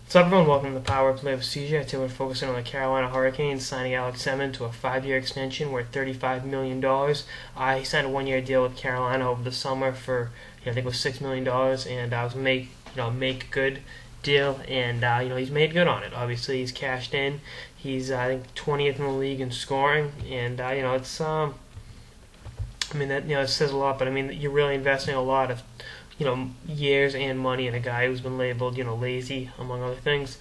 So everyone, welcome to the Power Play with CJ. Today we're focusing on the Carolina Hurricanes signing Semin to a 5-year extension worth $35 million. He signed a 1-year deal with Carolina over the summer for I think it was $6 million, and it was make good deal, and he's made good on it. Obviously, he's cashed in. He's I think 20th in the league in scoring, and it's that it says a lot, but I mean you're really investing a lot of years and money in a guy who's been labeled, lazy, among other things.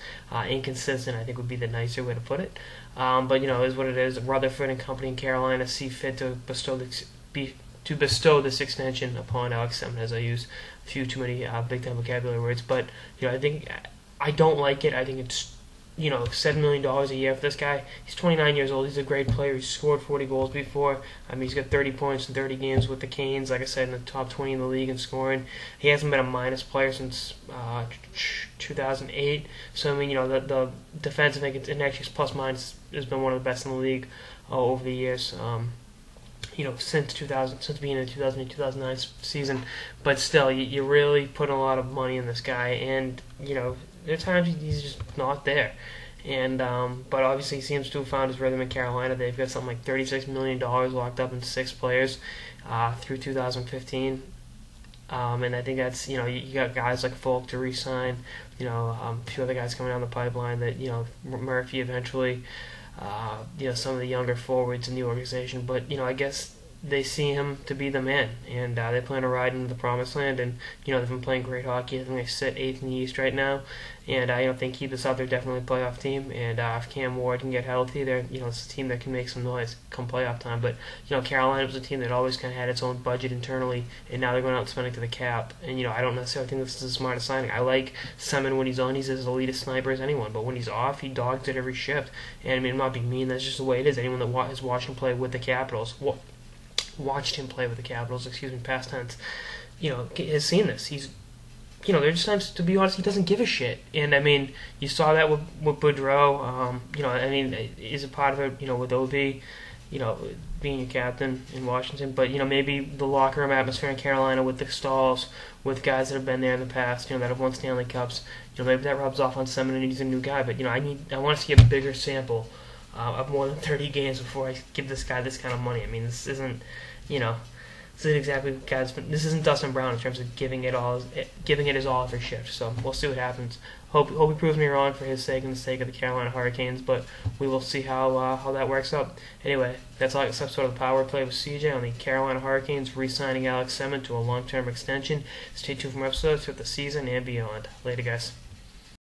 Inconsistent, I think, would be the nicer way to put it. But, is what it is. Rutherford and company in Carolina see fit to bestow this extension upon Semin, as I use a few too many big-time vocabulary words. But, I don't like it. I think it's $7 million a year for this guy. He's 29 years old. He's a great player. He's scored 40 goals before. He's got 30 points in 30 games with the Canes. Like I said, in the top 20 in the league in scoring. He hasn't been a minus player since 2008. So, the defensive index plus minus has been one of the best in the league over the years. Since being in the 2008-2009 season. But still, you're really putting a lot of money in this guy, and there are times he's just not there. And but obviously he seems to have found his rhythm in Carolina. They've got something like $36 million locked up in 6 players through 2015. And I think that's, you got guys like Folk to re-sign, a few other guys coming down the pipeline that, Murphy eventually, some of the younger forwards in the organization. But, I guess they see him to be the man, and they plan to ride into the promised land. And they've been playing great hockey. I think they sit 8th in the East right now, and if they keep this up, they're definitely a playoff team. And if Cam Ward can get healthy, they're it's a team that can make some noise come playoff time. But Carolina was a team that always kind of had its own budget internally, and now they're going out and spending to the cap. And I don't necessarily think this is the smartest signing. I like Semin when he's on; he's as elite a sniper as anyone. But when he's off, he dogs it every shift. And I'm not being mean; that's just the way it is. Anyone that has watched him play with the Capitals. Watched him play with the Capitals, past tense, has seen this. He's, there's times, to be honest, he doesn't give a shit. And, you saw that with Boudreau. Is a part of it, with Ovi, being your captain in Washington. But, maybe the locker room atmosphere in Carolina with the stalls, with guys that have been there in the past, that have won Stanley Cups, maybe that rubs off on Semin and he's a new guy. But, I want to see a bigger sample of more than 30 games before I give this guy this kind of money. This isn't, this isn't exactly this isn't Dustin Brown in terms of giving it his all every shift. So we'll see what happens. Hope he proves me wrong for his sake and the sake of the Carolina Hurricanes, but we will see how that works out. Anyway, that's all this episode of the Power Play with CJ on the Carolina Hurricanes re-signing Semin to a long-term extension. Stay tuned for more episodes throughout the season and beyond. Later, guys.